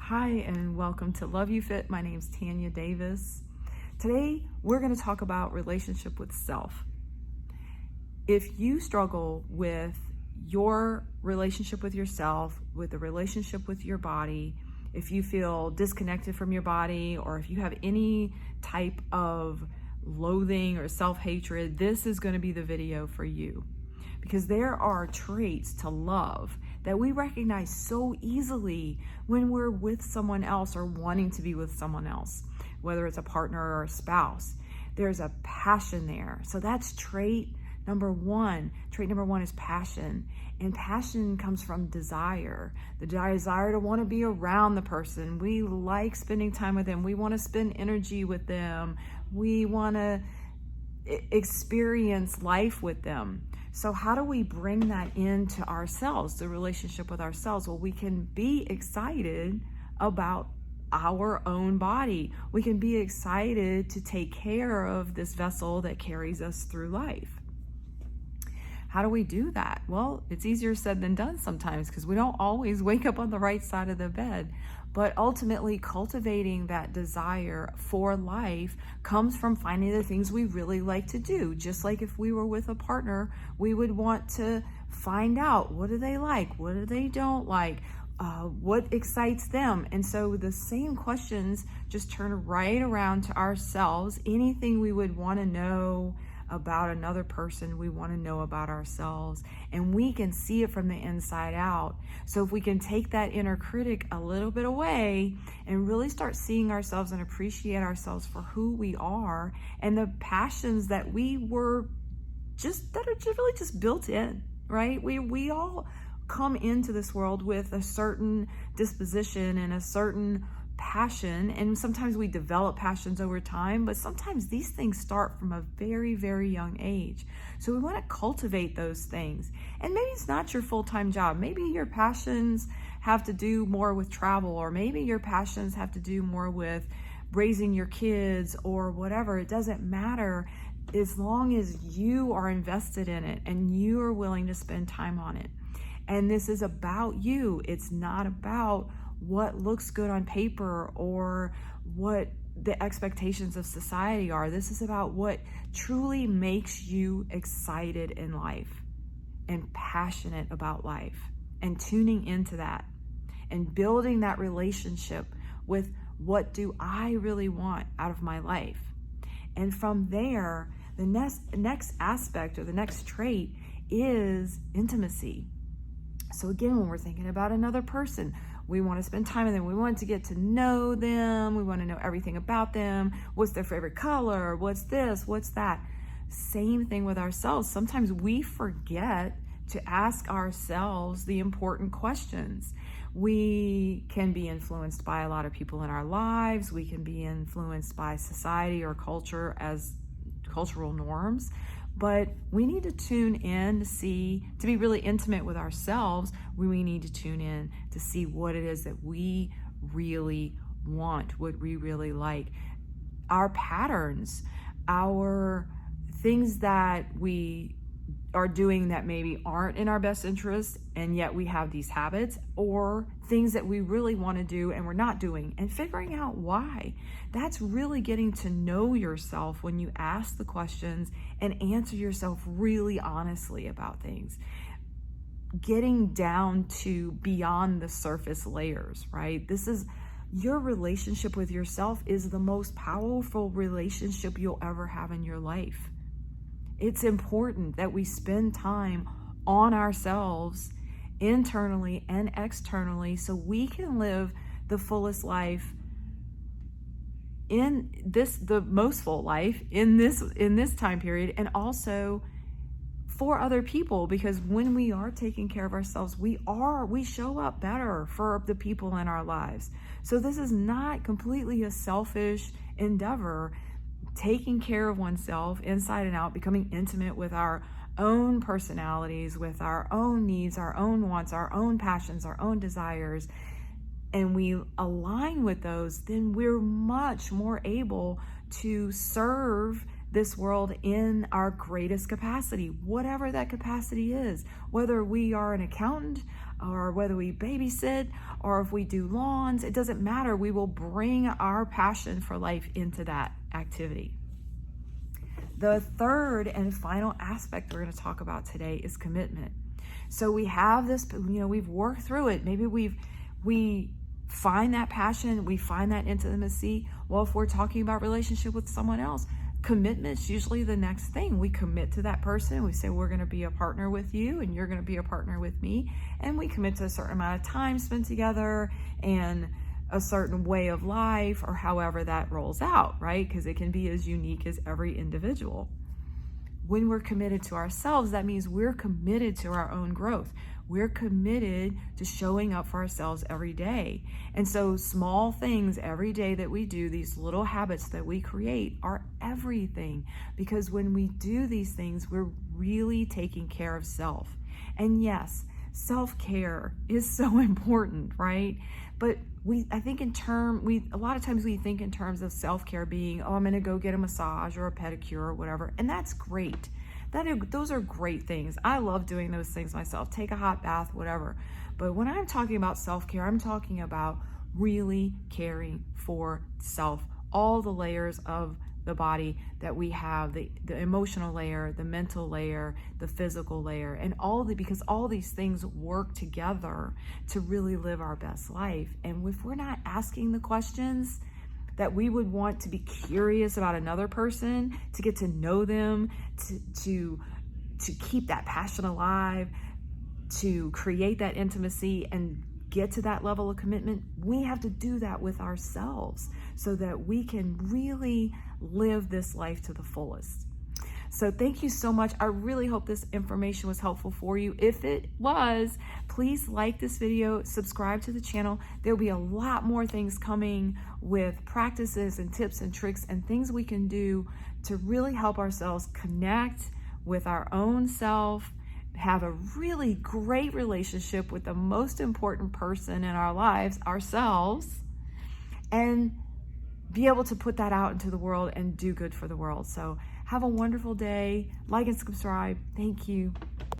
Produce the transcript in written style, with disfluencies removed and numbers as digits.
Hi, and welcome to Love You Fit. My name's Tanya Davis. Today, we're going to talk about relationship with self. If you struggle with your relationship with yourself, with the relationship with your body, if you feel disconnected from your body, or if you have any type of loathing or self-hatred, this is going to be the video for you. Because there are traits to love that we recognize so easily when we're with someone else or wanting to be with someone else, whether it's a partner or a spouse. There's a passion there. So that's trait number one. Trait number one is passion. And passion comes from desire. The desire to want to be around the person. We like spending time with them. We want to spend energy with them. We want to experience life with them. So how do we bring that into ourselves, the relationship with ourselves? Well, we can be excited about our own body. We can be excited to take care of this vessel that carries us through life. How do we do that? Well, it's easier said than done sometimes because we don't always wake up on the right side of the bed. But ultimately, cultivating that desire for life comes from finding the things we really like to do. Just like if we were with a partner, we would want to find out, what do they like? What do they don't like? What excites them? And so the same questions just turn right around to ourselves. Anything we would want to know about another person, we want to know about ourselves, and we can see it from the inside out. So if we can take that inner critic a little bit away and really start seeing ourselves and appreciate ourselves for who we are and the passions that we were that are just really just built in, right? We all come into this world with a certain disposition and a certain passion, and sometimes we develop passions over time, but sometimes these things start from a very, very young age. So we want to cultivate those things. And maybe it's not your full-time job. Maybe your passions have to do more with travel, or maybe your passions have to do more with raising your kids or whatever. It doesn't matter as long as you are invested in it and you are willing to spend time on it. And this is about you. It's not about what looks good on paper or what the expectations of society are. This is about what truly makes you excited in life and passionate about life, and tuning into that and building that relationship with, what do I really want out of my life? And from there, the next aspect or the next trait is intimacy. So again, when we're thinking about another person, we want to spend time with them. We want to get to know them. We want to know everything about them. What's their favorite color? What's this? What's that? Same thing with ourselves. Sometimes we forget to ask ourselves the important questions. We can be influenced by a lot of people in our lives. We can be influenced by society or culture as cultural norms. But we need to tune in to be really intimate with ourselves. We need to tune in to see what it is that we really want, what we really like. Our patterns, our things that we are doing that maybe aren't in our best interest, and yet we have these habits, or things that we really want to do and we're not doing, and figuring out why. That's really getting to know yourself when you ask the questions and answer yourself really honestly about things. Getting down to beyond the surface layers, right? Your relationship with yourself is the most powerful relationship you'll ever have in your life. It's important that we spend time on ourselves internally and externally so we can live the fullest life the most full life in this time period, and also for other people, because when we are taking care of ourselves, we show up better for the people in our lives. So this is not completely a selfish endeavor. Taking care of oneself inside and out, becoming intimate with our own personalities, with our own needs, our own wants, our own passions, our own desires, and we align with those, then we're much more able to serve this world in our greatest capacity, whatever that capacity is. Whether we are an accountant, or whether we babysit, or if we do lawns, it doesn't matter. We will bring our passion for life into that activity. The third and final aspect we're going to talk about today is commitment. So we have this, we've worked through it. Maybe we find that passion, we find that intimacy. Well, if we're talking about relationship with someone else, commitment's usually the next thing. We commit to that person. We say, we're going to be a partner with you and you're going to be a partner with me. And we commit to a certain amount of time spent together and a certain way of life, or however that rolls out, right? Because it can be as unique as every individual. When we're committed to ourselves, that means we're committed to our own growth. We're committed to showing up for ourselves every day. And so small things every day that we do, these little habits that we create, are everything. Because when we do these things, we're really taking care of self. And yes, self-care is so important, right? But I think a lot of times we think in terms of self-care being, oh, I'm going to go get a massage or a pedicure or whatever. And that's great. Those are great things. I love doing those things myself. Take a hot bath, whatever. But when I'm talking about self-care, I'm talking about really caring for self, all the layers of the body that we have, the emotional layer, the mental layer, the physical layer, and because all these things work together to really live our best life. And if we're not asking the questions that we would want to be curious about another person, to get to know them, to keep that passion alive, to create that intimacy and get to that level of commitment, we have to do that with ourselves so that we can really live this life to the fullest. So thank you so much. I really hope this information was helpful for you. If it was, please like this video, subscribe to the channel. There'll be a lot more things coming with practices and tips and tricks and things we can do to really help ourselves connect with our own self, have a really great relationship with the most important person in our lives, ourselves, and be able to put that out into the world and do good for the world. So have a wonderful day. Like and subscribe. Thank you.